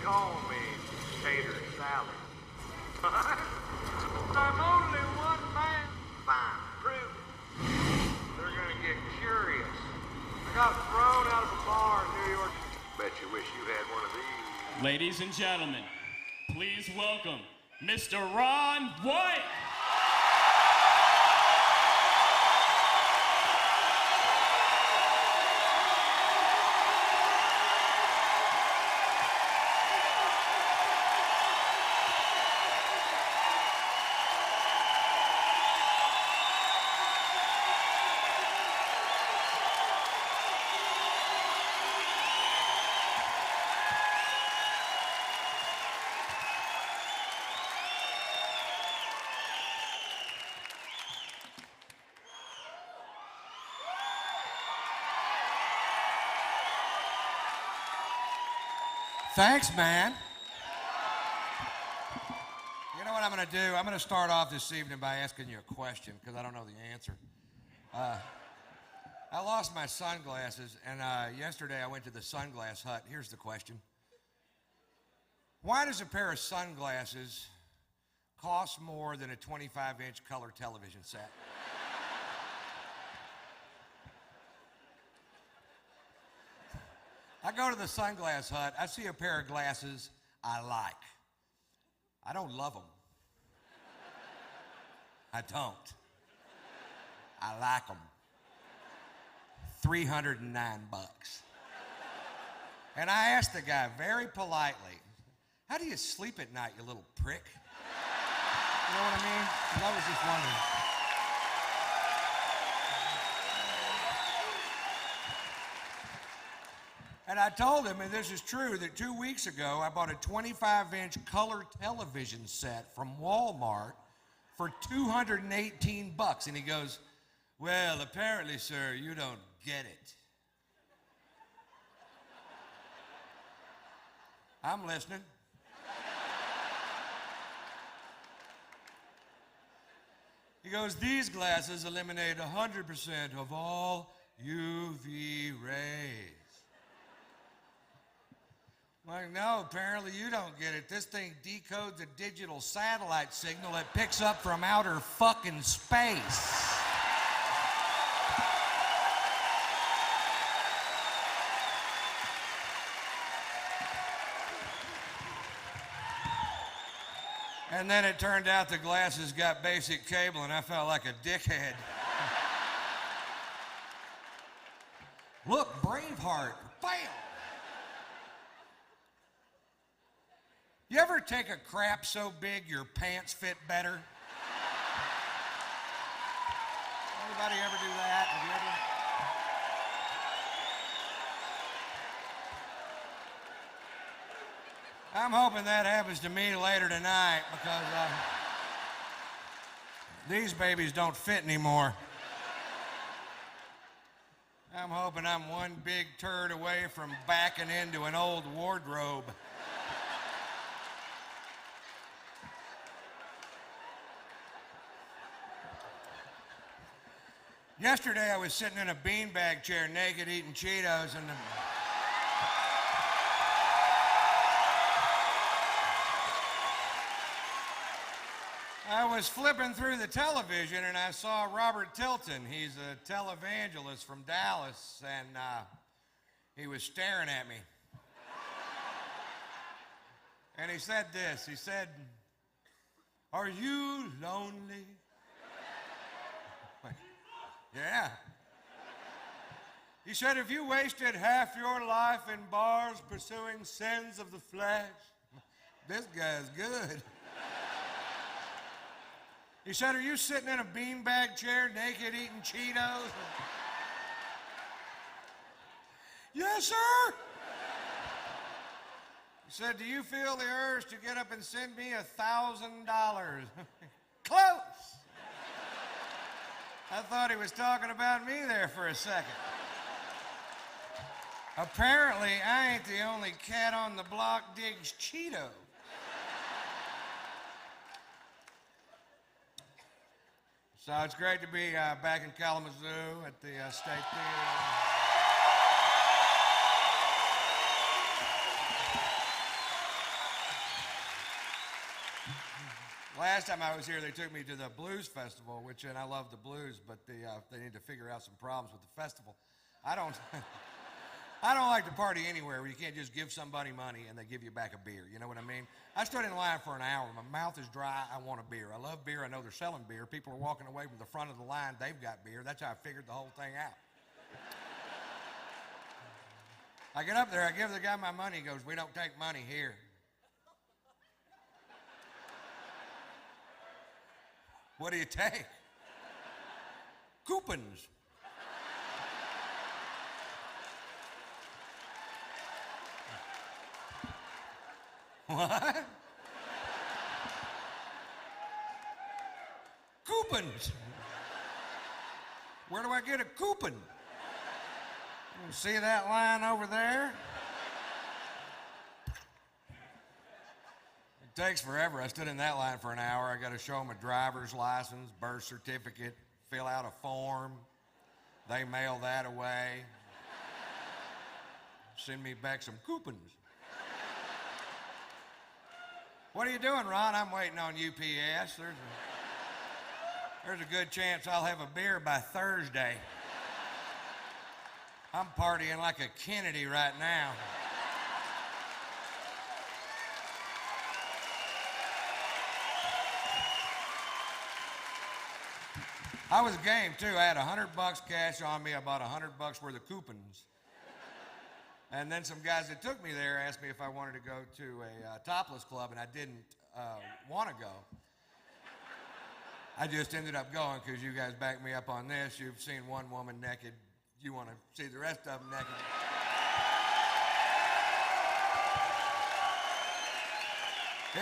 call me Tater Sally. I'm only one man. Fine, prove it. They're gonna get curious. I got thrown out of a bar in New York. Bet you wish you had one of these. Ladies and gentlemen, please welcome Mr. Ron White. Thanks, man. You know what I'm going to do? I'm going to start off this evening by asking you a question because I don't know the answer. I lost my sunglasses, and yesterday I went to the Sunglass Hut. Here's the question. Why does a pair of sunglasses cost more than a 25-inch color television set? I go to the Sunglass Hut, I see a pair of glasses I like. I don't love them. I don't. I like them. $309. And I asked the guy very politely, how do you sleep at night, you little prick? You know what I mean? And I was just wondering. And I told him, and this is true, that 2 weeks ago I bought a 25-inch color television set from Walmart for $218. And he goes, well, apparently, sir, you don't get it. I'm listening. He goes, these glasses eliminate 100% of all UV rays. Like, no, apparently you don't get it. This thing decodes a digital satellite signal it picks up from outer fucking space. And then it turned out the glasses got basic cable and I felt like a dickhead. Look, Braveheart, bam! You ever take a crap so big your pants fit better? Anybody ever do that? Have you ever? I'm hoping that happens to me later tonight because these babies don't fit anymore. I'm hoping I'm one big turd away from backing into an old wardrobe. Yesterday, I was sitting in a beanbag chair, naked, eating Cheetos, and I was flipping through the television, and I saw Robert Tilton. He's a televangelist from Dallas, and he was staring at me. And he said this. He said, "Are you lonely?" Yeah. He said, "If you wasted half your life in bars pursuing sins of the flesh," this guy's good. He said, "Are you sitting in a beanbag chair, naked, eating Cheetos?" Yes, sir. He said, "Do you feel the urge to get up and send me $1,000? Close. I thought he was talking about me there for a second. Apparently, I ain't the only cat on the block digs Cheeto. So it's great to be back in Kalamazoo at the State Theater. last time I was here, they took me to the blues festival, and I love the blues, but they need to figure out some problems with the festival. I don't like to party anywhere where you can't just give somebody money and they give you back a beer. You know what I mean? I stood in line for an hour. My mouth is dry. I want a beer. I love beer. I know they're selling beer. People are walking away from the front of the line. They've got beer. That's how I figured the whole thing out. I get up there. I give the guy my money. He goes, "We don't take money here." What do you take? Coupons. What? Coupons. Where do I get a coupon? You see that line over there? It takes forever. I stood in that line for an hour. I got to show them a driver's license, birth certificate, fill out a form. They mail that away. Send me back some coupons. What are you doing, Ron? I'm waiting on UPS. There's a good chance I'll have a beer by Thursday. I'm partying like a Kennedy right now. I was game too. I had $100 cash on me. I bought $100 worth of coupons. And then some guys that took me there asked me if I wanted to go to a topless club, and I didn't want to go. I just ended up going because you guys backed me up on this. You've seen one woman naked. You want to see the rest of them naked.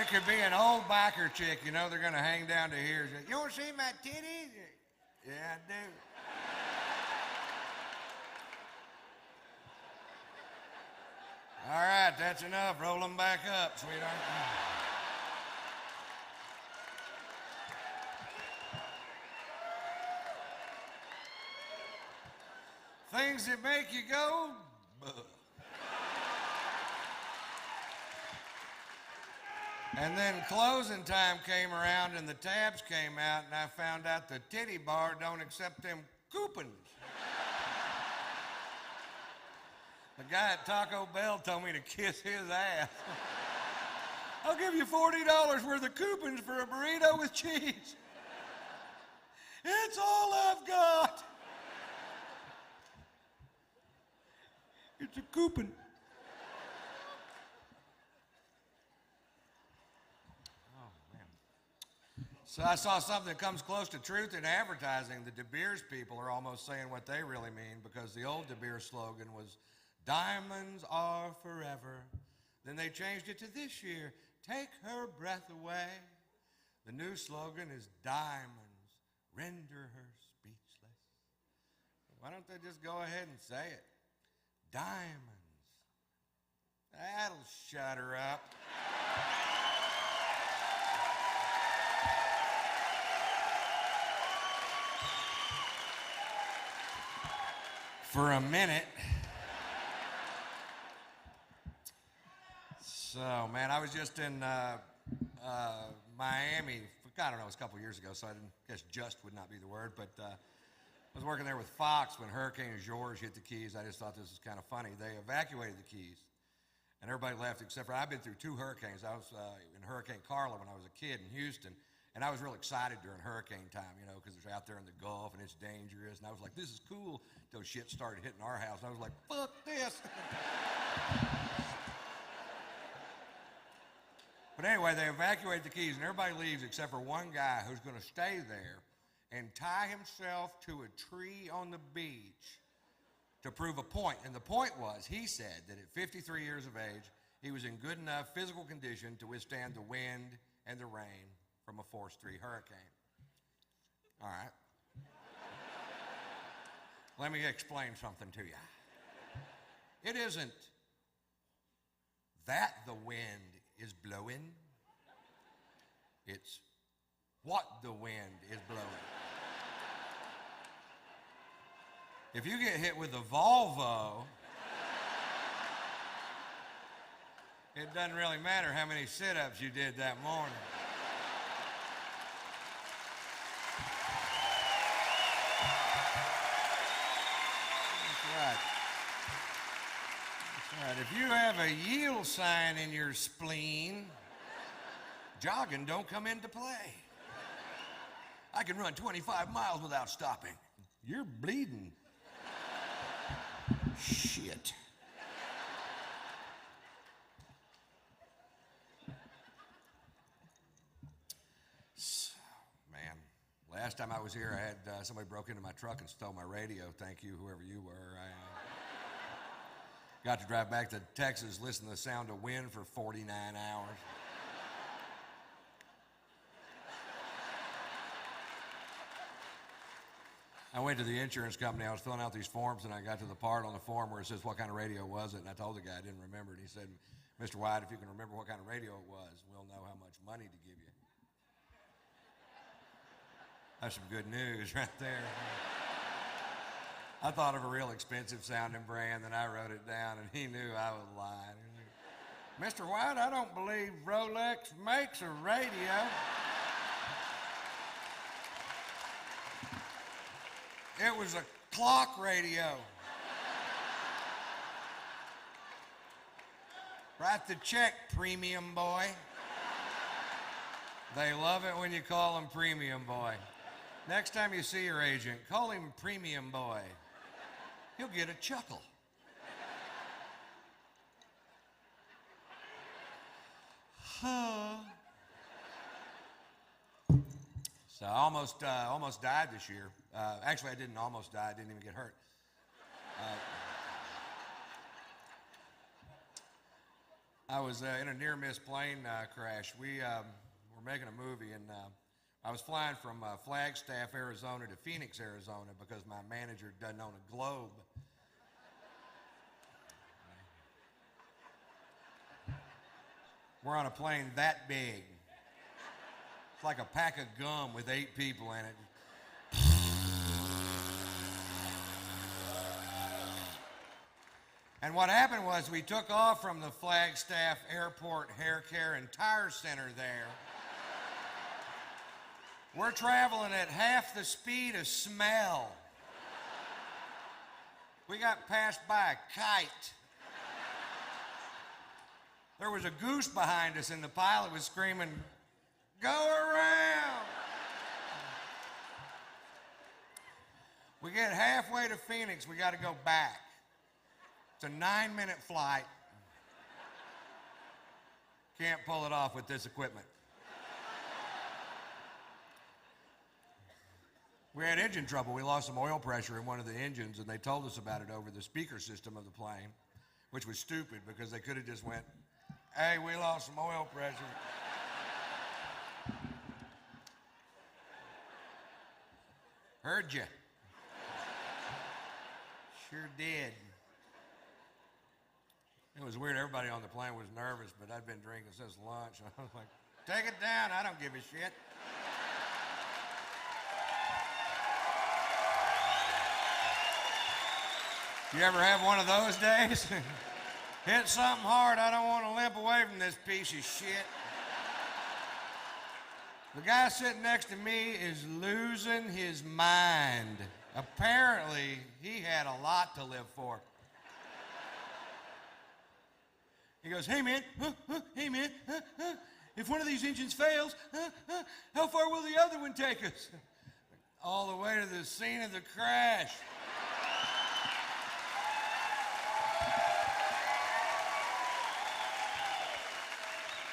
It could be an old biker chick, you know, they're going to hang down to here. You want to see my titties? Yeah, I do. All right, that's enough. Roll them back up, sweetheart. Things that make you go, buh. And then closing time came around and the tabs came out and I found out the titty bar don't accept them coupons. The guy at Taco Bell told me to kiss his ass. I'll give you $40 worth of coupons for a burrito with cheese. It's all I've got. It's a coupon. Oh, man. So I saw something that comes close to truth in advertising. The De Beers people are almost saying what they really mean because the old De Beers slogan was, "Diamonds are forever." Then they changed it to this year, "Take her breath away." The new slogan is, "Diamonds render her speechless." Why don't they just go ahead and say it? Diamonds. That'll shut her up. For a minute. So, man, I was just in Miami, I don't know, it was a couple years ago, so I guess just would not be the word, but I was working there with Fox when Hurricane George hit the Keys. I just thought this was kind of funny. They evacuated the Keys, and everybody left except for, I've been through 2 hurricanes. I was in Hurricane Carla when I was a kid in Houston, and I was real excited during hurricane time, you know, because it's out there in the Gulf and it's dangerous, and I was like, this is cool, until shit started hitting our house, and I was like, fuck this. But anyway, they evacuate the Keys, and everybody leaves except for one guy who's going to stay there and tie himself to a tree on the beach to prove a point. And the point was, he said that at 53 years of age, he was in good enough physical condition to withstand the wind and the rain from a Force 3 hurricane. All right. Let me explain something to you. It isn't that the wind is blowing. It's what the wind is blowing. If you get hit with a Volvo, it doesn't really matter how many sit-ups you did that morning. Right, if you have a yield sign in your spleen, jogging don't come into play. I can run 25 miles without stopping. You're bleeding. Shit. Man, last time I was here, I had somebody broke into my truck and stole my radio. Thank you, whoever you were. I got to drive back to Texas, listen to the sound of wind for 49 hours. I went to the insurance company. I was filling out these forms, and I got to the part on the form where it says, what kind of radio was it? And I told the guy I didn't remember it. He said, Mr. White, if you can remember what kind of radio it was, we'll know how much money to give you. That's some good news right there. I thought of a real expensive sounding brand, then I wrote it down, and he knew I was lying. Mr. White, I don't believe Rolex makes a radio. It was a clock radio. Write the check, premium boy. They love it when you call him premium boy. Next time you see your agent, call him premium boy. He'll get a chuckle. So I almost died this year. Actually, I didn't almost die. I didn't even get hurt. I was in a near-miss plane crash. We were making a movie, and I was flying from Flagstaff, Arizona to Phoenix, Arizona, because my manager doesn't own a Globe. We're on a plane that big. It's like a pack of gum with 8 people in it. And what happened was we took off from the Flagstaff Airport Hair Care and Tire Center there. We're traveling at half the speed of smell. We got passed by a kite. There was a goose behind us, and the pilot was screaming, "Go around!" We get halfway to Phoenix, we got to go back. It's a 9-minute flight. Can't pull it off with this equipment. We had engine trouble. We lost some oil pressure in one of the engines, and they told us about it over the speaker system of the plane, which was stupid because they could have just went, "Hey, we lost some oil pressure." Heard you. Sure did. It was weird. Everybody on the plane was nervous, but I'd been drinking since lunch. I was like, "Take it down. I don't give a shit." You ever have one of those days? Hit something hard. I don't want to limp away from this piece of shit. The guy sitting next to me is losing his mind. Apparently, he had a lot to live for. He goes, "Hey man, hey man, if one of these engines fails, how far will the other one take us?" All the way to the scene of the crash.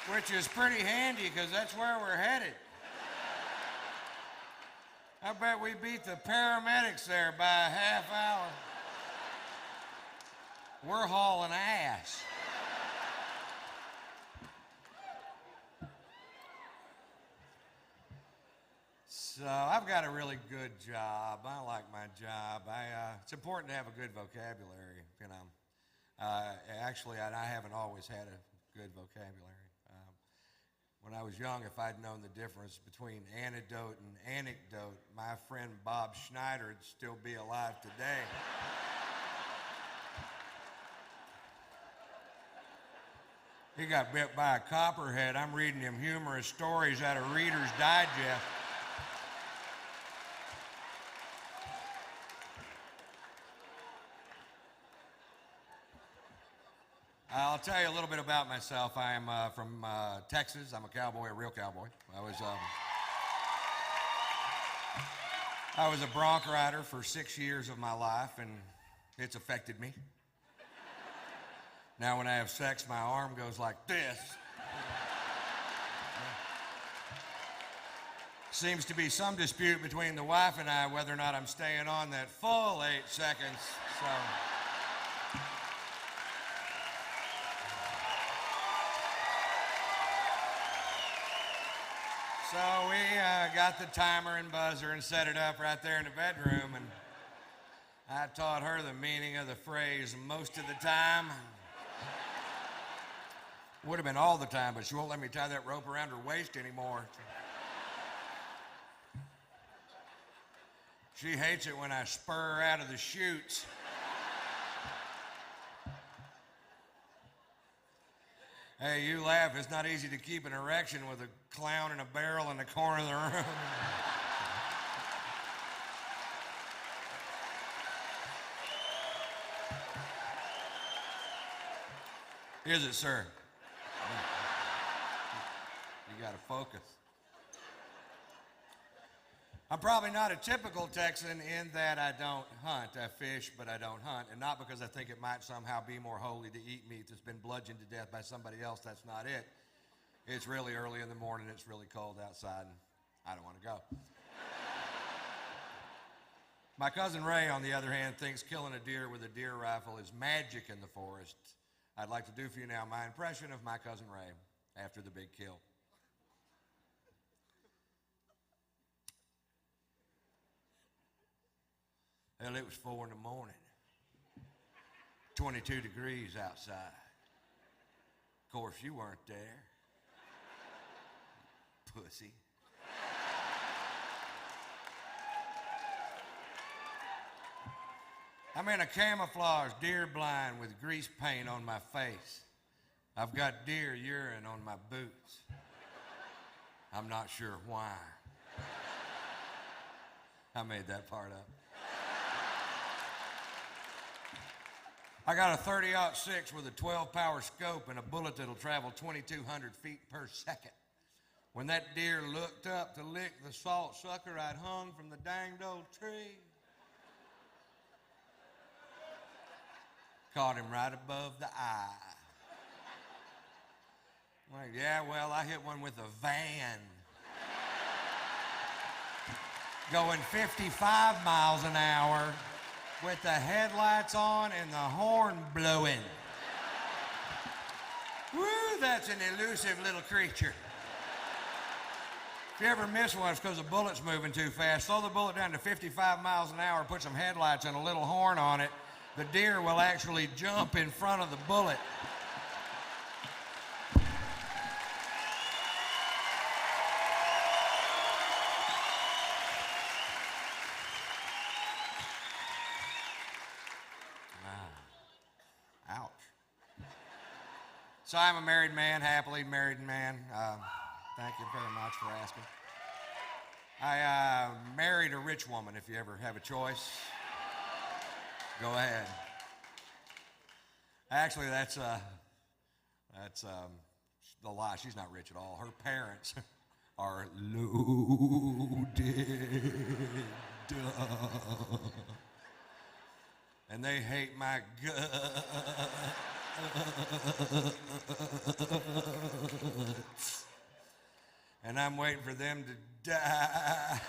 Which is pretty handy because that's where we're headed. I bet we beat the paramedics there by a half hour. We're hauling ass. So I've got a really good job. I like my job. It's important to have a good vocabulary, you know. Actually, I haven't always had a good vocabulary. When I was young, if I'd known the difference between antidote and anecdote, my friend Bob Schneider would still be alive today. He got bit by a copperhead. I'm reading him humorous stories out of Reader's Digest. I'll tell you a little bit about myself. I am from Texas. I'm a cowboy, a real cowboy. I was a bronc rider for 6 years of my life, and it's affected me. Now when I have sex, my arm goes like this. Seems to be some dispute between the wife and I whether or not I'm staying on that full 8 seconds, So we got the timer and buzzer and set it up right there in the bedroom, and I taught her the meaning of the phrase most of the time. Would have been all the time, but she won't let me tie that rope around her waist anymore. She hates it when I spur her out of the chutes. Hey, you laugh. It's not easy to keep an erection with a clown in a barrel in the corner of the room. Is it, sir? You gotta focus. I'm probably not a typical Texan in that I don't hunt. I fish, but I don't hunt. And not because I think it might somehow be more holy to eat meat that's been bludgeoned to death by somebody else. That's not it. It's really early in the morning. It's really cold outside, and I don't want to go. My cousin Ray, on the other hand, thinks killing a deer with a deer rifle is magic in the forest. I'd like to do for you now my impression of my cousin Ray after the big kill. Well, it was 4 in the morning. 22 degrees outside. Of course, you weren't there. Pussy. I'm in a camouflage deer blind with grease paint on my face. I've got deer urine on my boots. I'm not sure why. I made that part up. I got a 30-06 with a 12-power scope and a bullet that'll travel 2,200 feet per second. When that deer looked up to lick the salt sucker I'd hung from the danged old tree, caught him right above the eye. Like, yeah, well, I hit one with a van. Going 55 miles an hour with the headlights on and the horn blowing. Woo, that's an elusive little creature. If you ever miss one, it's because the bullet's moving too fast. Slow the bullet down to 55 miles an hour, put some headlights and a little horn on it. The deer will actually jump in front of the bullet. Ouch. So I'm a married man, happily married man. Thank you very much for asking. I married a rich woman, if you ever have a choice. Go ahead. Actually, that's the lie. She's not rich at all. Her parents are loaded. And they hate my guts. And I'm waiting for them to die.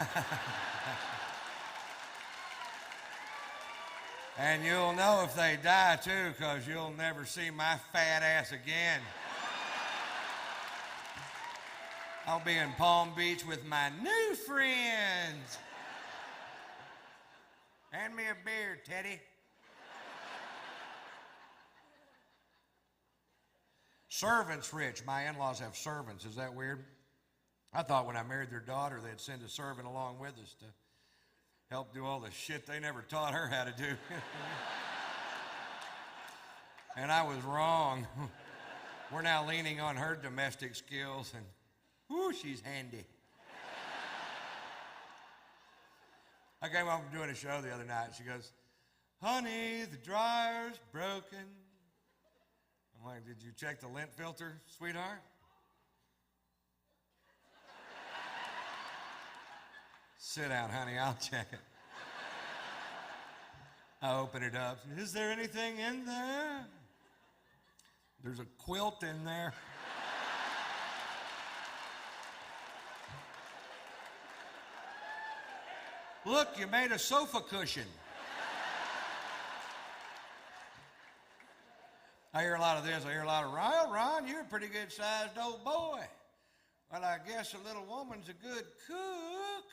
And you'll know if they die, too, because you'll never see my fat ass again. I'll be in Palm Beach with my new friends. Hand me a beer, Teddy. Servants rich. My in-laws have servants. Is that weird? I thought when I married their daughter, they'd send a servant along with us to help do all the shit they never taught her how to do. And I was wrong. We're now leaning on her domestic skills, and whoo, she's handy. I came home from doing a show the other night. She goes, honey, the dryer's broken. I'm I'm like, did you check the lint filter, sweetheart? Sit down, honey, I'll check it. I open it up. Is there anything in there? There's a quilt in there. Look, you made a sofa cushion. I hear a lot of this. I hear a lot of, Ron, you're a pretty good-sized old boy. Well, I guess a little woman's a good cook.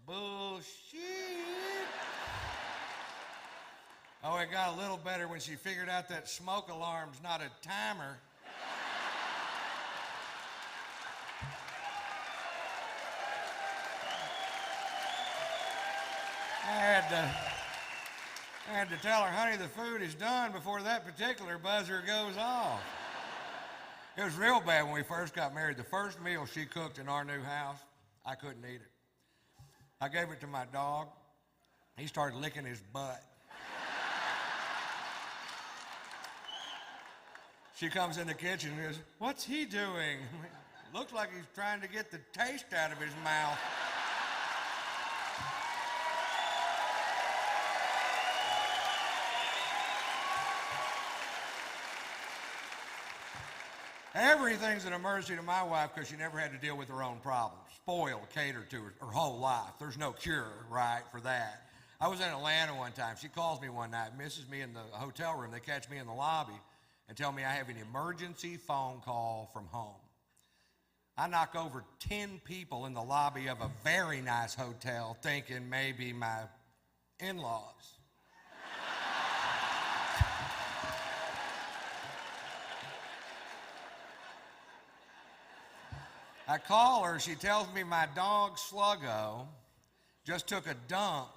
Bullshit. Oh, it got a little better when she figured out that smoke alarm's not a timer. I had to tell her, honey, the food is done before that particular buzzer goes off. It was real bad when we first got married. The first meal she cooked in our new house, I couldn't eat it. I gave it to my dog. He started licking his butt. She comes in the kitchen and goes, what's he doing? Looks like he's trying to get the taste out of his mouth. Everything's an emergency to my wife because she never had to deal with her own problems. Spoiled, catered to her whole life. There's no cure, right, for that. I was in Atlanta one time. She calls me one night, misses me in the hotel room. They catch me in the lobby and tell me I have an emergency phone call from home. I knock over 10 people in the lobby of a very nice hotel thinking maybe my in-laws. I call her, she tells me my dog Sluggo just took a dump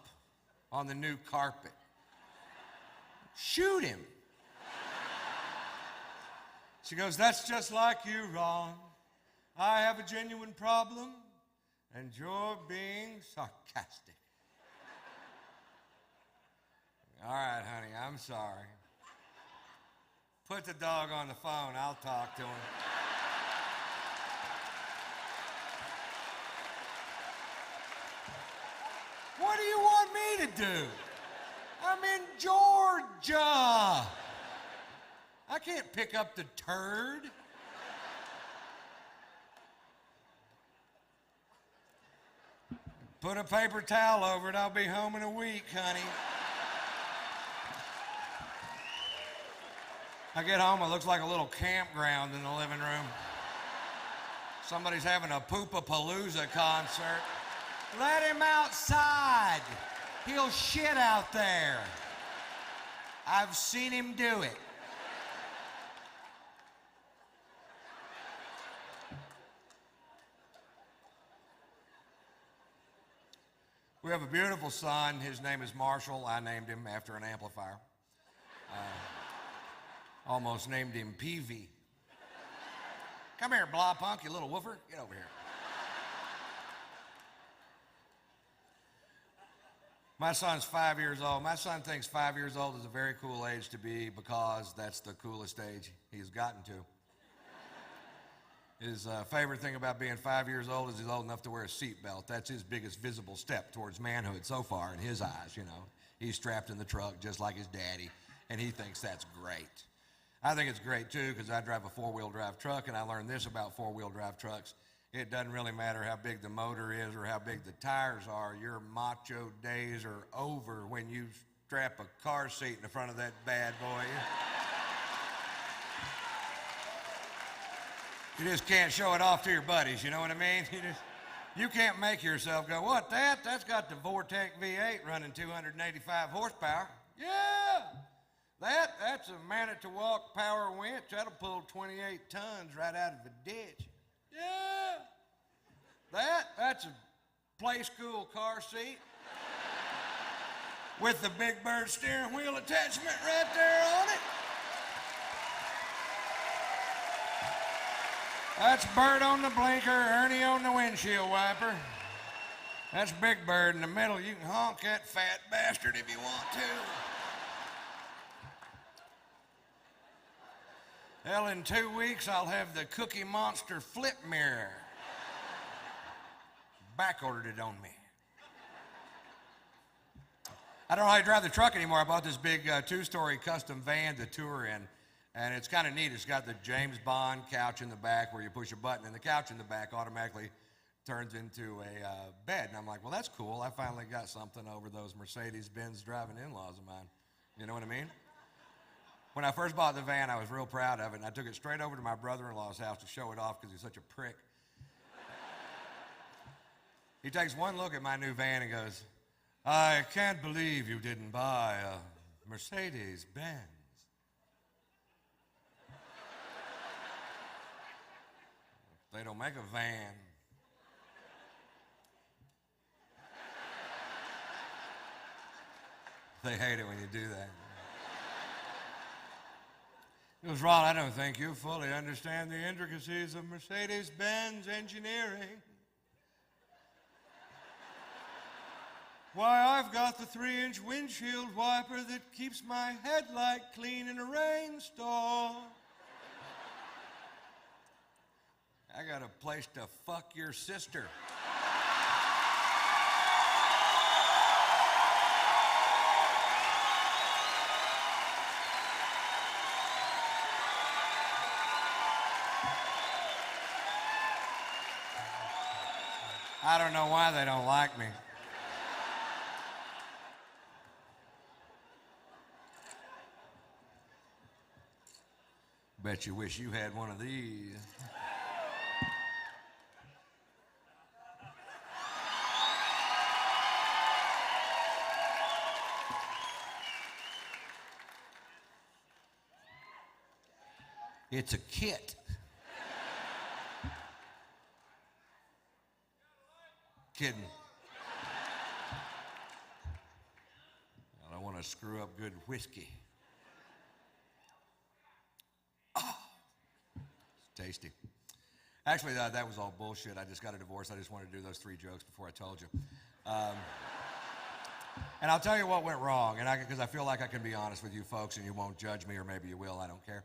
on the new carpet. Shoot him. She goes, that's just like you, Ron. I have a genuine problem, and you're being sarcastic. All right, honey, I'm sorry. Put the dog on the phone, I'll talk to him. What do you want me to do? I'm in Georgia. I can't pick up the turd. Put a paper towel over it, I'll be home in a week, honey. I get home, it looks like a little campground in the living room. Somebody's having a Poopapalooza concert. Let him outside. He'll shit out there. I've seen him do it. We have a beautiful son. His name is Marshall. I named him after an amplifier. Almost named him Peavy. Come here, blah punk, you little woofer. Get over here. My son's 5 years old. My son thinks 5 years old is a very cool age to be because that's the coolest age he's gotten to. His favorite thing about being 5 years old is he's old enough to wear a seatbelt. That's his biggest visible step towards manhood so far in his eyes, you know. He's strapped in the truck just like his daddy, and he thinks that's great. I think it's great too because I drive a four-wheel drive truck, and I learned this about four-wheel drive trucks. It doesn't really matter how big the motor is or how big the tires are. Your macho days are over when you strap a car seat in the front of that bad boy. You just can't show it off to your buddies, you know what I mean? You can't make yourself go, what, that? That's got the Vortec V8 running 285 horsepower. Yeah! That's a Manitowoc power winch. That'll pull 28 tons right out of a ditch. Yeah! That's a play school car seat with the Big Bird steering wheel attachment right there on it. That's Bird on the blinker, Ernie on the windshield wiper. That's Big Bird in the middle. You can honk that fat bastard if you want to. Hell, in 2 weeks, I'll have the Cookie Monster flip mirror. Back ordered it on me. I don't know how to drive the truck anymore. I bought this big 2-story custom van to tour in, and it's kind of neat. It's got the James Bond couch in the back where you push a button, and the couch in the back automatically turns into a bed. And I'm like, well, that's cool. I finally got something over those Mercedes-Benz driving in-laws of mine. You know what I mean? When I first bought the van, I was real proud of it, and I took it straight over to my brother-in-law's house to show it off because he's such a prick. He takes one look at my new van and goes, I can't believe you didn't buy a Mercedes-Benz. They don't make a van. They hate it when you do that. He goes, Ron, I don't think you fully understand the intricacies of Mercedes-Benz engineering. Why, I've got the 3-inch windshield wiper that keeps my headlight clean in a rainstorm. I got a place to fuck your sister. I don't know why they don't like me. Bet you wish you had one of these. It's a kit. Kidding. I don't want to screw up good whiskey. Tasty. Actually, that was all bullshit. I just got a divorce. I just wanted to do those 3 jokes before I told you. And I'll tell you what went wrong, and because I feel like I can be honest with you folks, and you won't judge me, or maybe you will. I don't care.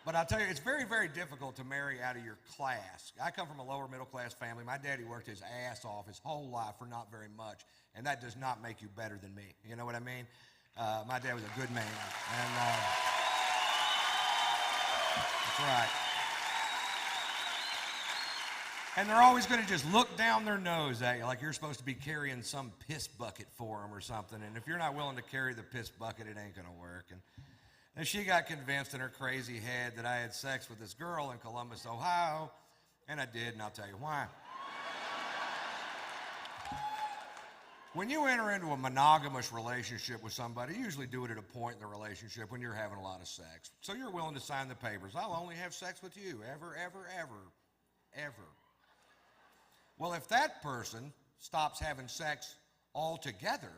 But I'll tell you, it's very, very difficult to marry out of your class. I come from a lower middle class family. My daddy worked his ass off his whole life for not very much, and that does not make you better than me. You know what I mean? My dad was a good man, and that's right. And they're always going to just look down their nose at you like you're supposed to be carrying some piss bucket for them or something. And if you're not willing to carry the piss bucket, it ain't going to work. And she got convinced in her crazy head that I had sex with this girl in Columbus, Ohio, and I did, and I'll tell you why. When you enter into a monogamous relationship with somebody, you usually do it at a point in the relationship when you're having a lot of sex. So you're willing to sign the papers. I'll only have sex with you, ever, ever, ever, ever. Well, if that person stops having sex altogether,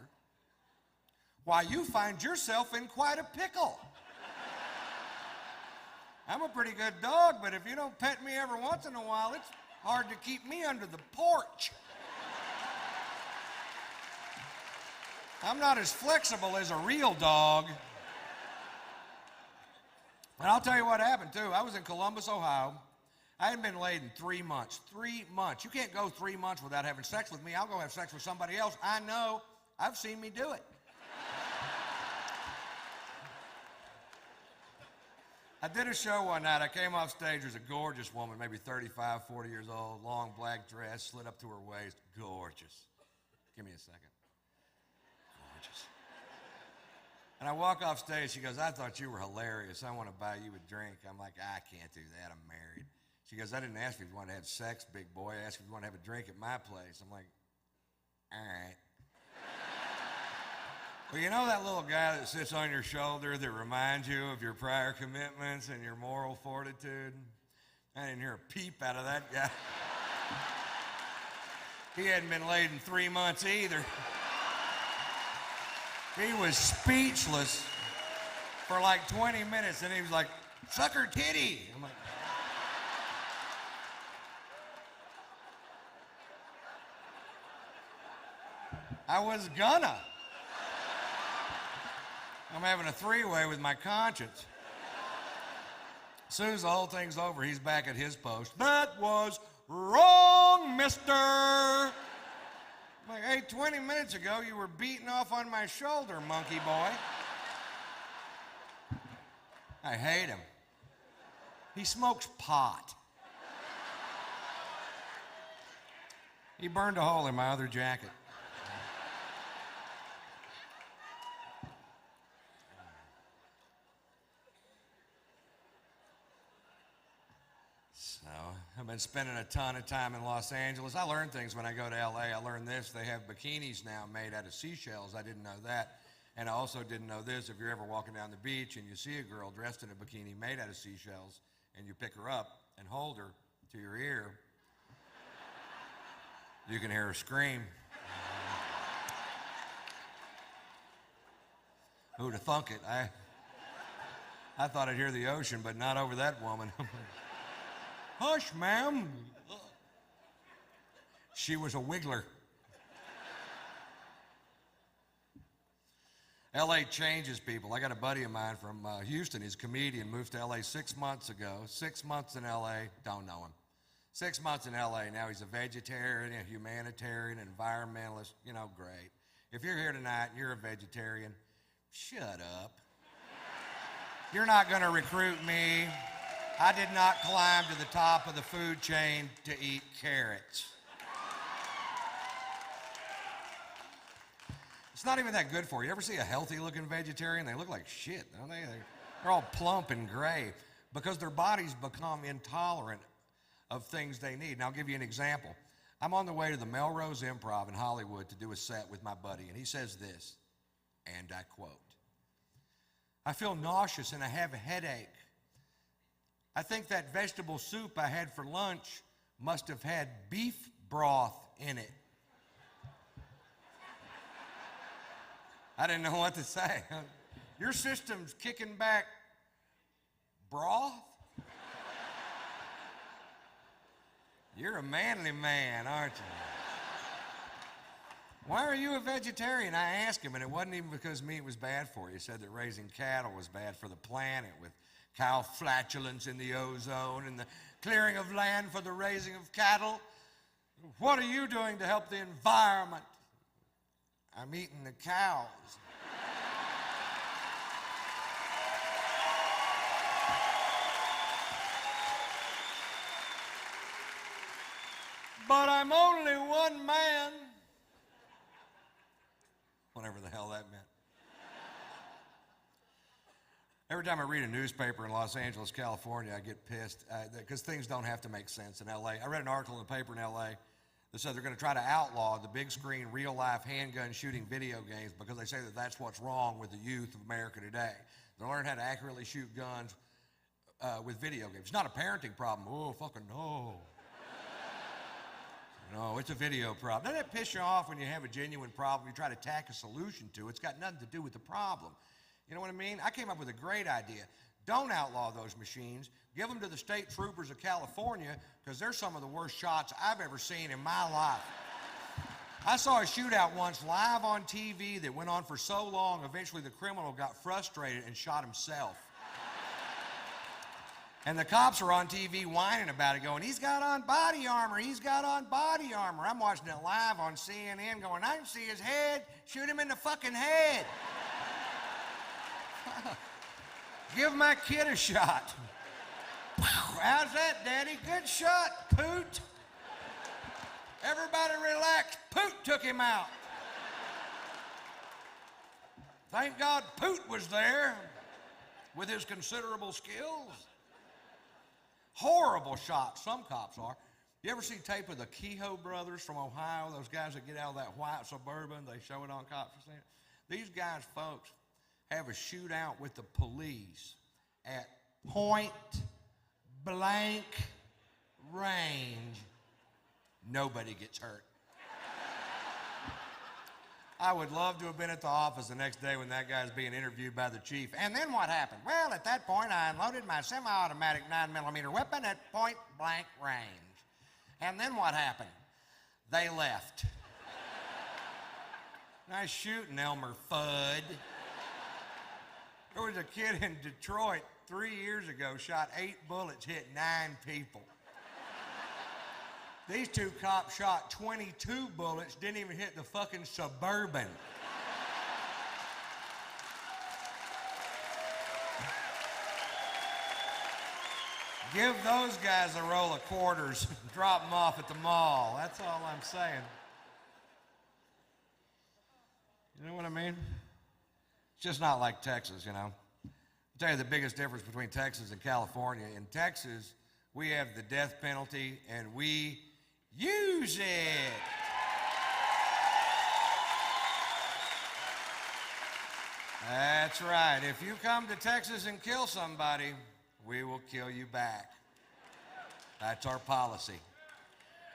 why, you find yourself in quite a pickle. I'm a pretty good dog, but if you don't pet me every once in a while, it's hard to keep me under the porch. I'm not as flexible as a real dog. And I'll tell you what happened, too. I was in Columbus, Ohio. I hadn't been laid in 3 months. 3 months. You can't go 3 months without having sex with me. I'll go have sex with somebody else. I know. I've seen me do it. I did a show one night. I came off stage. There's a gorgeous woman, maybe 35, 40 years old, long black dress, slid up to her waist. Gorgeous. Give me a second. Gorgeous. And I walk off stage. She goes, I thought you were hilarious. I want to buy you a drink. I'm like, I can't do that. I'm married. She goes, I didn't ask you if you wanted to have sex, big boy. I asked you if you wanted to have a drink at my place. I'm like, all right. Well, you know that little guy that sits on your shoulder that reminds you of your prior commitments and your moral fortitude? I didn't hear a peep out of that guy. He hadn't been laid in 3 months either. He was speechless for like 20 minutes, and he was like, suck her titty. I'm like, I was gonna. I'm having a 3-way with my conscience. As soon as the whole thing's over, he's back at his post. That was wrong, mister. I'm like, hey, 20 minutes ago, you were beating off on my shoulder, monkey boy. I hate him. He smokes pot. He burned a hole in my other jacket. So, I've been spending a ton of time in Los Angeles. I learn things when I go to LA. I learned this. They have bikinis now made out of seashells. I didn't know that. And I also didn't know this. If you're ever walking down the beach and you see a girl dressed in a bikini made out of seashells, and you pick her up and hold her to your ear, you can hear her scream. Who'd have thunk it? I thought I'd hear the ocean, but not over that woman. Hush, ma'am. She was a wiggler. LA changes people. I got a buddy of mine from Houston. He's a comedian, moved to LA 6 months ago. 6 months in LA, don't know him. 6 months in LA, now he's a vegetarian, a humanitarian, an environmentalist, you know, great. If you're here tonight and you're a vegetarian, shut up. You're not gonna recruit me. I did not climb to the top of the food chain to eat carrots. It's not even that good for you. You ever see a healthy-looking vegetarian? They look like shit, don't they? They're all plump and gray because their bodies become intolerant of things they need. And I'll give you an example. I'm on the way to the Melrose Improv in Hollywood to do a set with my buddy, and he says this, and I quote, "I feel nauseous and I have a headache. I think that vegetable soup I had for lunch must have had beef broth in it." I didn't know what to say. Your system's kicking back broth? You're a manly man, aren't you? Why are you a vegetarian? I asked him, and it wasn't even because meat was bad for you. He said that raising cattle was bad for the planet with cow flatulence in the ozone and the clearing of land for the raising of cattle. What are you doing to help the environment? I'm eating the cows. But I'm only one man. Whatever the hell that meant. Every time I read a newspaper in Los Angeles, California, I get pissed because things don't have to make sense in LA. I read an article in the paper in LA that said they're going to try to outlaw the big screen, real life handgun shooting video games because they say that that's what's wrong with the youth of America today. They learn how to accurately shoot guns with video games. It's not a parenting problem. Oh, fucking no. No, it's a video problem. Doesn't it piss you off when you have a genuine problem, you try to tack a solution to it? It's got nothing to do with the problem. You know what I mean? I came up with a great idea. Don't outlaw those machines. Give them to the state troopers of California because they're some of the worst shots I've ever seen in my life. I saw a shootout once live on TV that went on for so long, eventually the criminal got frustrated and shot himself. And the cops are on TV whining about it, going, he's got on body armor, he's got on body armor. I'm watching it live on CNN going, I can see his head, shoot him in the fucking head. Give my kid a shot. How's that, Daddy? Good shot, Poot. Everybody relax, Poot took him out. Thank God Poot was there with his considerable skills. Horrible shot, some cops are. You ever see tape of the Kehoe brothers from Ohio, those guys that get out of that white Suburban, they show it on cops? These guys, folks, have a shootout with the police at point blank range. Nobody gets hurt. I would love to have been at the office the next day when that guy's being interviewed by the chief. And then what happened? Well, at that point, I unloaded my semi-automatic 9mm weapon at point blank range. And then what happened? They left. Nice shooting, Elmer Fudd. There was a kid in Detroit 3 years ago shot 8 bullets, hit 9 people. These 2 cops shot 22 bullets, didn't even hit the fucking Suburban. Give those guys a roll of quarters, drop them off at the mall. That's all I'm saying. You know what I mean? It's just not like Texas, you know. I'll tell you the biggest difference between Texas and California. In Texas, we have the death penalty and we use it. That's right. If you come to Texas and kill somebody, we will kill you back. That's our policy.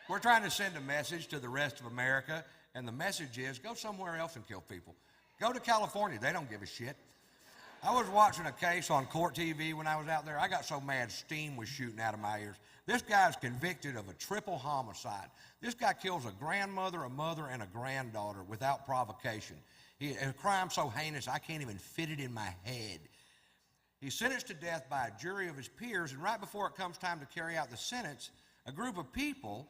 We're trying to send a message to the rest of America, and the message is go somewhere else and kill people. Go to California. They don't give a shit. I was watching a case on Court TV when I was out there. I got so mad steam was shooting out of my ears. This guy's convicted of a triple homicide. This guy kills a grandmother, a mother, and a granddaughter without provocation. A crime so heinous I can't even fit it in my head. He's sentenced to death by a jury of his peers, and right before it comes time to carry out the sentence, a group of people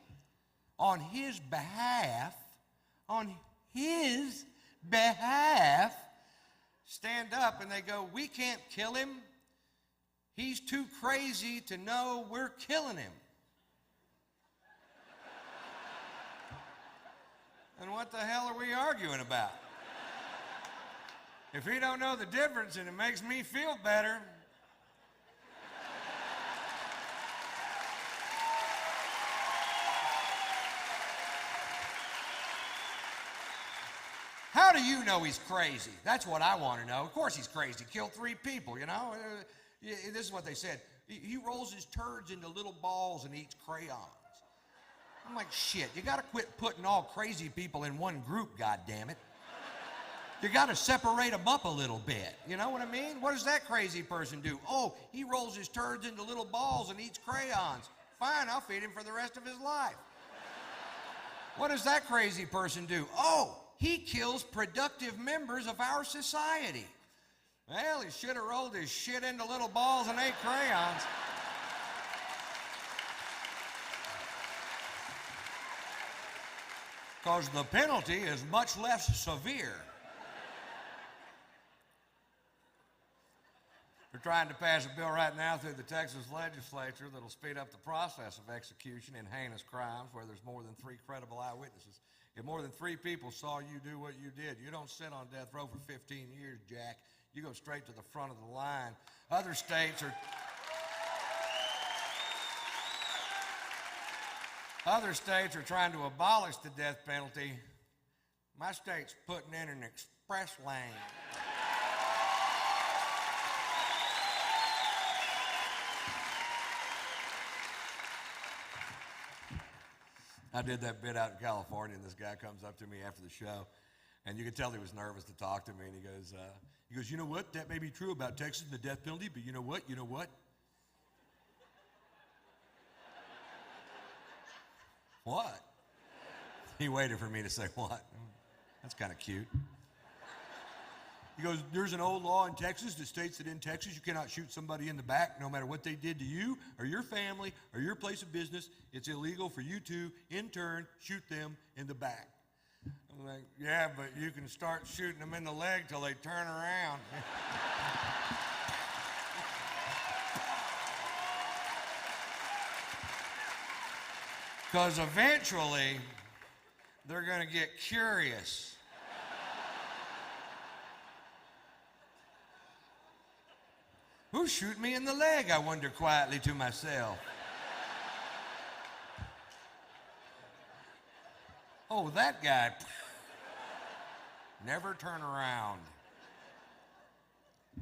on his behalf, stand up and they go, we can't kill him. He's too crazy to know we're killing him. And what the hell are we arguing about? If he don't know the difference and it makes me feel better. How do you know he's crazy? That's what I want to know. Of course he's crazy. Killed 3 people, you know? This is what they said. He rolls his turds into little balls and eats crayons. I'm like, shit, you got to quit putting all crazy people in one group, goddammit. You got to separate them up a little bit. You know what I mean? What does that crazy person do? Oh, he rolls his turds into little balls and eats crayons. Fine, I'll feed him for the rest of his life. What does that crazy person do? Oh, he kills productive members of our society. Well, he should have rolled his shit into little balls and ate crayons. Because the penalty is much less severe. They're trying to pass a bill right now through the Texas legislature that'll speed up the process of execution in heinous crimes where there's more than 3 credible eyewitnesses. If more than 3 people saw you do what you did, you don't sit on death row for 15 years, Jack. You go straight to the front of the line. Other states are trying to abolish the death penalty. My state's putting in an express lane. I did that bit out in California, and this guy comes up to me after the show, and you could tell he was nervous to talk to me, and he goes, you know what, that may be true about Texas and the death penalty, but you know what? What? He waited for me to say what. That's kind of cute. He goes, there's an old law in Texas that states that in Texas you cannot shoot somebody in the back no matter what they did to you or your family or your place of business. It's illegal for you to, in turn, shoot them in the back. I'm like, yeah, but you can start shooting them in the leg till they turn around. Because eventually, they're going to get curious. Who's shooting me in the leg, I wonder quietly to myself. Oh, that guy. Never turn around. I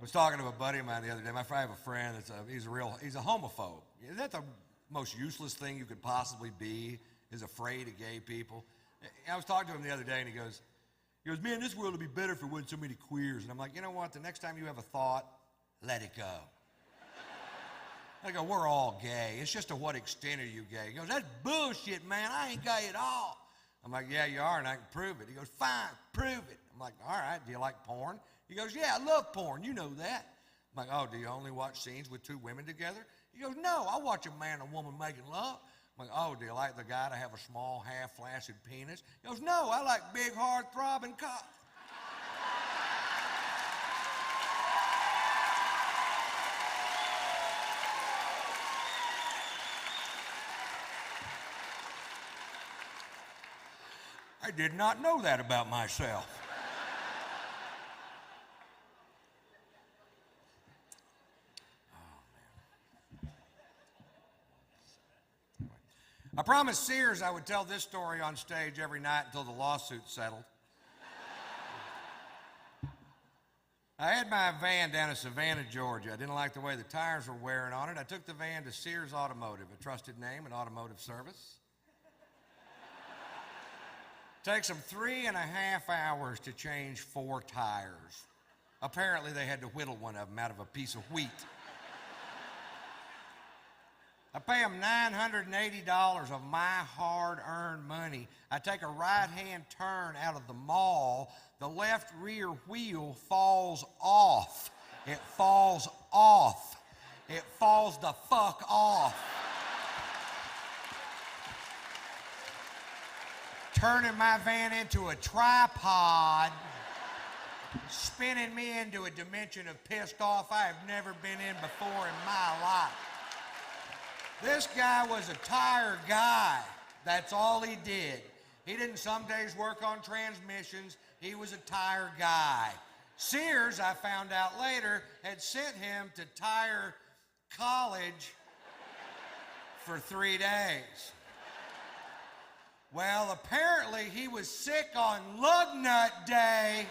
was talking to a buddy of mine the other day. I have a friend he's a homophobe. Is that the most useless thing you could possibly be, is afraid of gay people? I was talking to him the other day, and he goes, man, this world would be better if it wasn't so many queers. And I'm like, you know what? The next time you have a thought, let it go. I go, we're all gay. It's just to what extent are you gay? He goes, that's bullshit, man. I ain't gay at all. I'm like, yeah, you are, and I can prove it. He goes, fine, prove it. I'm like, all right, do you like porn? He goes, yeah, I love porn. You know that. I'm like, oh, do you only watch scenes with two women together? He goes, no, I watch a man and woman making love. I'm like, oh, do you like the guy to have a small, half-flaccid penis? He goes, no, I like big, hard, throbbing cock. I did not know that about myself. I promised Sears I would tell this story on stage every night until the lawsuit settled. I had my van down in Savannah, Georgia. I didn't like the way the tires were wearing on it. I took the van to Sears Automotive, a trusted name in automotive service. Takes them 3.5 hours to change 4 tires. Apparently they had to whittle one of them out of a piece of wheat. I pay them $980 of my hard-earned money. I take a right-hand turn out of the mall. The left rear wheel falls off. It falls off. It falls the fuck off. Turning my van into a tripod, spinning me into a dimension of pissed off I have never been in before in my life. This guy was a tire guy. That's all he did. He didn't some days work on transmissions. He was a tire guy. Sears, I found out later, had sent him to tire college for 3 days. Well, apparently he was sick on Lug Nut Day.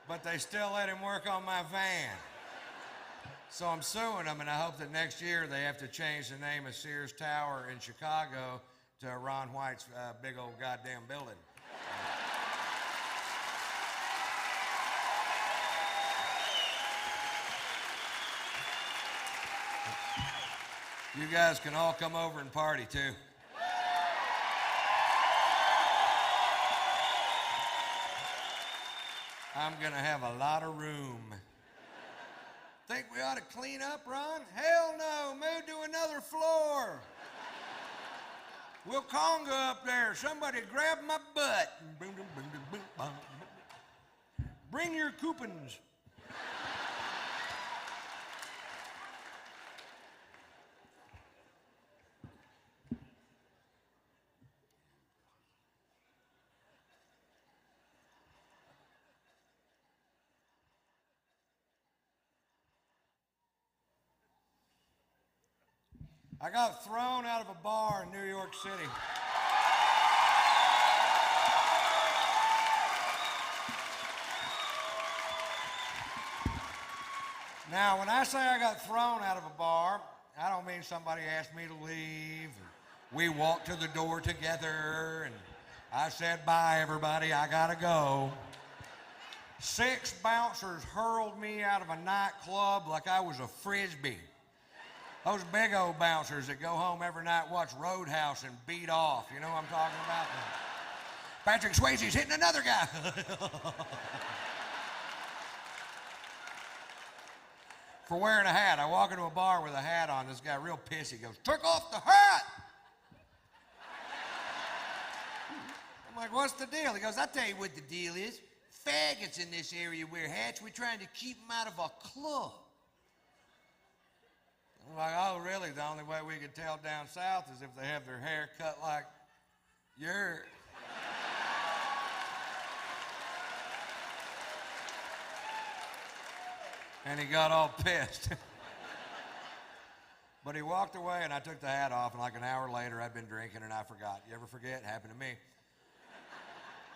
But they still let him work on my van. So I'm suing them, and I hope that next year they have to change the name of Sears Tower in Chicago to Ron White's big old goddamn building. You guys can all come over and party too. I'm gonna have a lot of room. Think we ought to clean up, Ron? Hell no, move to another floor. We'll conga up there. Somebody grab my butt. Bring your coupons. I got thrown out of a bar in New York City. Now, when I say I got thrown out of a bar, I don't mean somebody asked me to leave. We walked to the door together, and I said, bye, everybody, I gotta go. 6 bouncers hurled me out of a nightclub like I was a Frisbee. Those big old bouncers that go home every night, watch Roadhouse and beat off. You know what I'm talking about? Patrick Swayze's hitting another guy. For wearing a hat. I walk into a bar with a hat on. This guy real pissy goes, took off the hat. I'm like, what's the deal? He goes, I'll tell you what the deal is. Faggots in this area wear hats. We're trying to keep them out of our club. I'm like, oh, really? The only way we could tell down south is if they have their hair cut like yours. And he got all pissed. But he walked away, and I took the hat off, and like an hour later, I'd been drinking, and I forgot. You ever forget? It happened to me.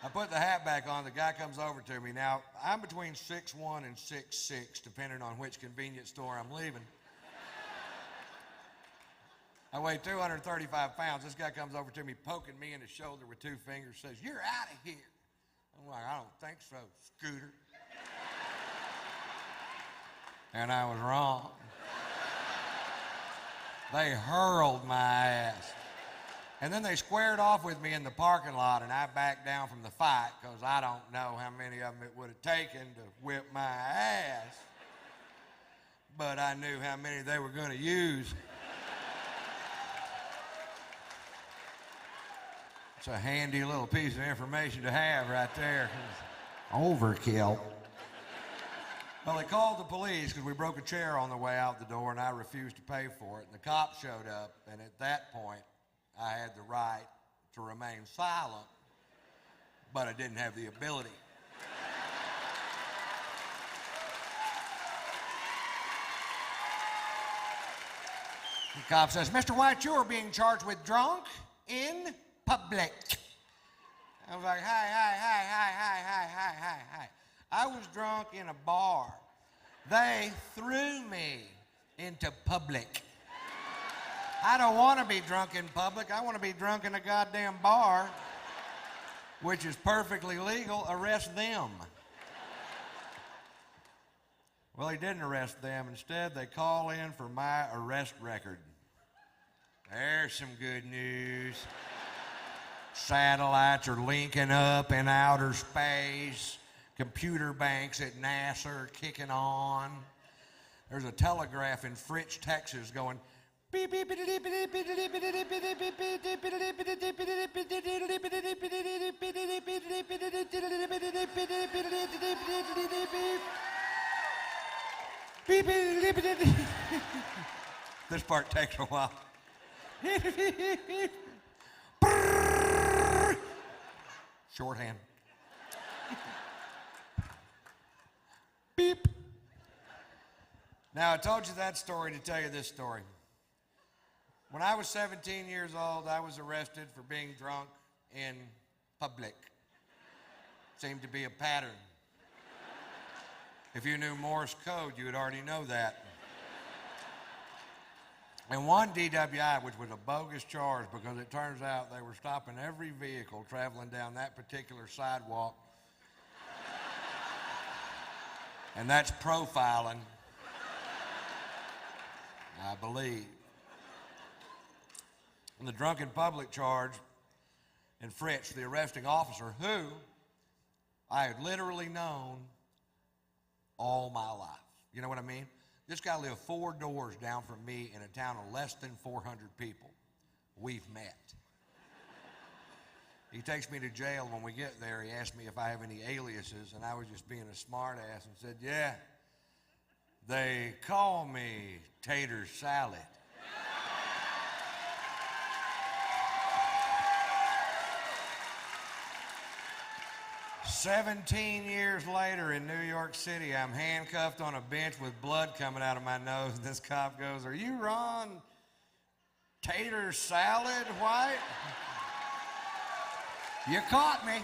I put the hat back on. The guy comes over to me. Now, I'm between 6'1" and 6'6", depending on which convenience store I'm leaving. I weigh 235 pounds. This guy comes over to me, poking me in the shoulder with 2 fingers, says, you're out of here. I'm like, I don't think so, Scooter. And I was wrong. They hurled my ass. And then they squared off with me in the parking lot, and I backed down from the fight because I don't know how many of them it would have taken to whip my ass. But I knew how many they were going to use. It's a handy little piece of information to have right there. Overkill. Well, they called the police because we broke a chair on the way out the door, and I refused to pay for it. And the cops showed up, and at that point, I had the right to remain silent, but I didn't have the ability. The cop says, Mr. White, you are being charged with drunk in public. I was like, hi. I was drunk in a bar. They threw me into public. I don't want to be drunk in public. I want to be drunk in a goddamn bar, which is perfectly legal. Arrest them. Well, he didn't arrest them. Instead, they call in for my arrest record. There's some good news. Satellites are linking up in outer space. Computer banks at NASA are kicking on. There's a telegraph in Fritch, Texas going beep beep beep beep beep beep beep beep. This part takes a while. Shorthand. Beep. Now, I told you that story to tell you this story. When I was 17 years old, I was arrested for being drunk in public. Seemed to be a pattern. If you knew Morse code, you would already know that. And one DWI, which was a bogus charge because it turns out they were stopping every vehicle traveling down that particular sidewalk. And that's profiling, I believe. And the drunken public charge in Fritch, the arresting officer, who I had literally known all my life. You know what I mean? This guy lived 4 doors down from me in a town of less than 400 people. We've met. He takes me to jail. When we get there, he asked me if I have any aliases, and I was just being a smart ass and said, yeah, they call me Tater Salad. "17 years later in New York City, I'm handcuffed on a bench with blood coming out of my nose, and this cop goes, are you Ron Tater Salad White? You caught me.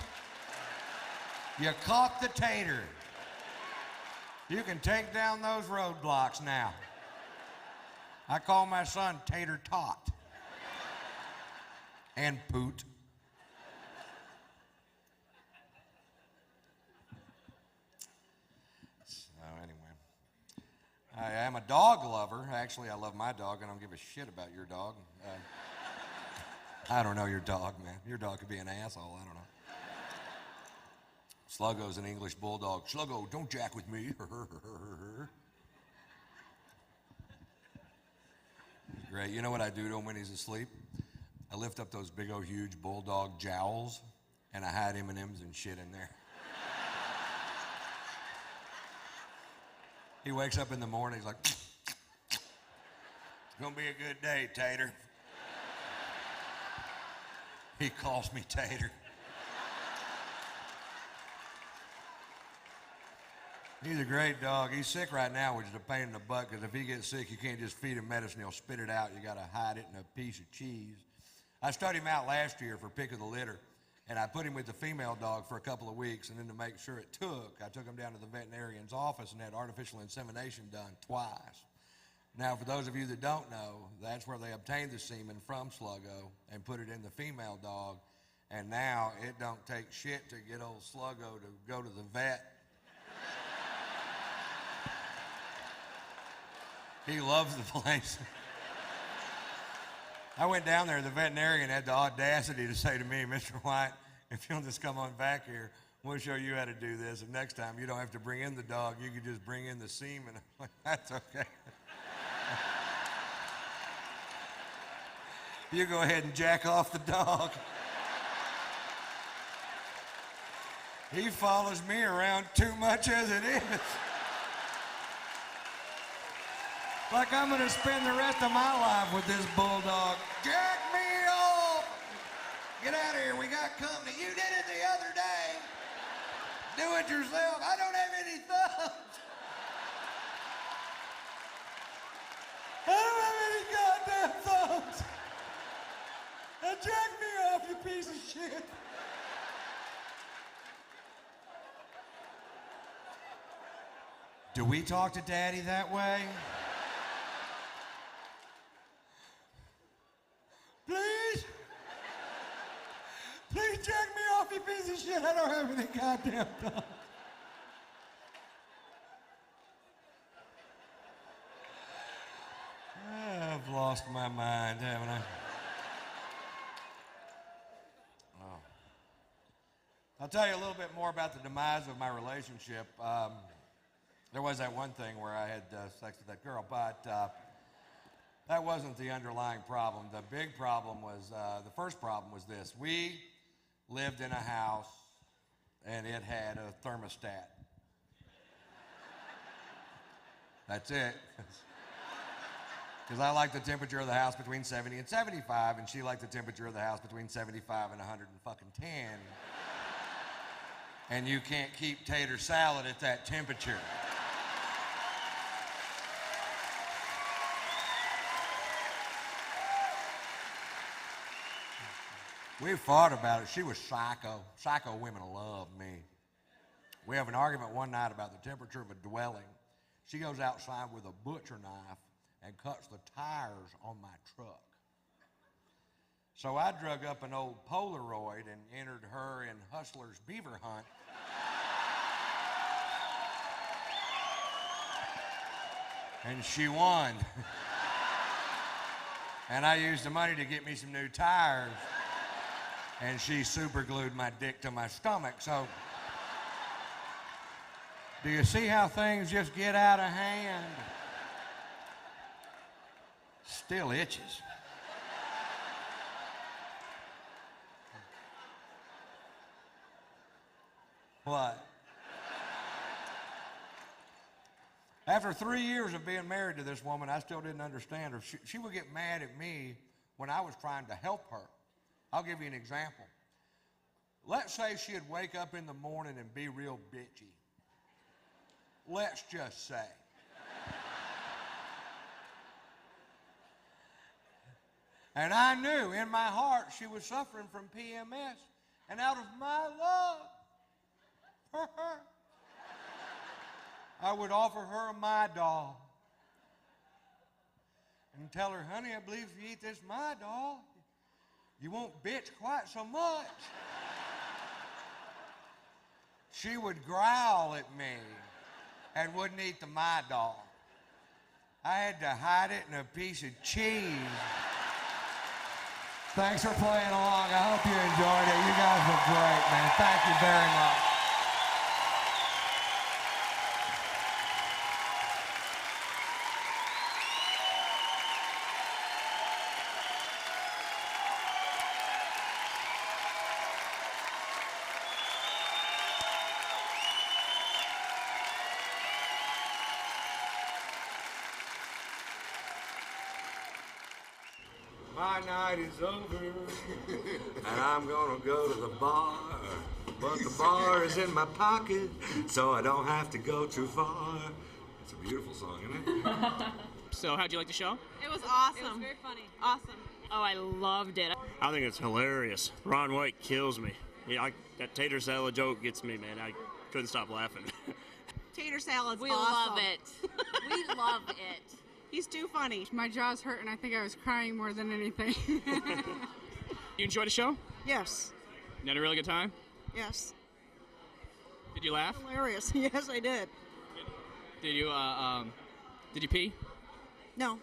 You caught the tater. You can take down those roadblocks now. I call my son Tater Tot and Poot. So anyway, I am a dog lover. Actually, I love my dog. I don't give a shit about your dog. I don't know your dog, man. Your dog could be an asshole. I don't know. Sluggo's an English bulldog. Sluggo, don't jack with me. Great. You know what I do to him when he's asleep? I lift up those big old huge bulldog jowls and I hide M&Ms and shit in there. He wakes up in the morning, he's like, it's gonna be a good day, Tater. He calls me Tater. He's a great dog. He's sick right now, which is a pain in the butt, because if he gets sick, you can't just feed him medicine. He'll spit it out. You got to hide it in a piece of cheese. I studied him out last year for pick of the litter, and I put him with the female dog for a couple of weeks, and then to make sure it took, I took him down to the veterinarian's office and had artificial insemination done twice. Now, for those of you that don't know, that's where they obtained the semen from Sluggo and put it in the female dog, and now it don't take shit to get old Sluggo to go to the vet. He loves the place. I went down there, the veterinarian had the audacity to say to me, Mr. White, if you'll just come on back here, we'll show you how to do this, and next time you don't have to bring in the dog, you can just bring in the semen. I'm like, that's okay. You go ahead and jack off the dog. He follows me around too much as it is. Like I'm gonna spend the rest of my life with this bulldog. Jack me off! Get out of here, we got company. You did it the other day. Do it yourself. I don't have any thumbs. I don't have any goddamn thumbs. Now jack me off, you piece of shit. Do we talk to Daddy that way? Please? Please jack me off, you piece of shit. I don't have any goddamn thumbs. I've lost my mind, haven't I? Oh. I'll tell you a little bit more about the demise of my relationship. There was that one thing where I had sex with that girl, but that wasn't the underlying problem. The big problem was, the first problem was this. We lived in a house and it had a thermostat. That's it. Because I like the temperature of the house between 70 and 75, and she liked the temperature of the house between 75 and 110. And you can't keep tater salad at that temperature. We fought about it. She was psycho. Psycho women love me. We have an argument one night about the temperature of a dwelling. She goes outside with a butcher knife and cuts the tires on my truck. So I drug up an old Polaroid and entered her in Hustler's Beaver Hunt. And she won. And I used the money to get me some new tires. And she super glued my dick to my stomach. So, do you see how things just get out of hand? Still itches. What? After 3 years of being married to this woman, I still didn't understand her. She would get mad at me when I was trying to help her. I'll give you an example. Let's say she'd wake up in the morning and be real bitchy. Let's just say. And I knew in my heart she was suffering from PMS. And out of my love for her, I would offer her a My Doll. And tell her, honey, I believe if you eat this My Doll, you won't bitch quite so much. She would growl at me and wouldn't eat the My Doll. I had to hide it in a piece of cheese. Thanks for playing along. I hope you enjoyed it. You guys were great, man. Thank you very much. My night is over, and I'm gonna go to the bar. But the bar is in my pocket, so I don't have to go too far. It's a beautiful song, isn't it? So, how'd you like the show? It was awesome. It was very funny. Awesome. Oh, I loved it. I think it's hilarious. Ron White kills me. Yeah, that tater salad joke gets me, man. I couldn't stop laughing. Tater salad's We awesome. love it. We love it. He's too funny. My jaw's hurt and I think I was crying more than anything. You enjoyed the show? Yes. You had a really good time? Yes. Did you laugh? Hilarious. Yes, I did. Did you pee? No.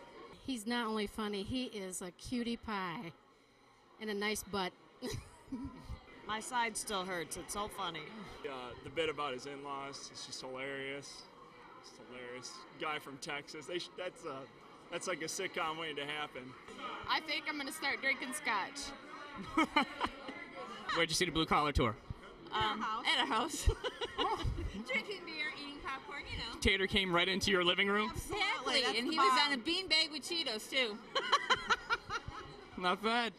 He's not only funny, he is a cutie pie. And a nice butt. My side still hurts. It's so funny. The bit about his in-laws is just hilarious. It's hilarious. Guy from Texas. That's like a sitcom waiting to happen. I think I'm gonna start drinking scotch. Where'd you see the Blue Collar Tour? At a house. Drinking beer, eating popcorn, you know. Tater came right into your living room? Exactly. That's And the he was bomb. on a beanbag with Cheetos, too. Not bad.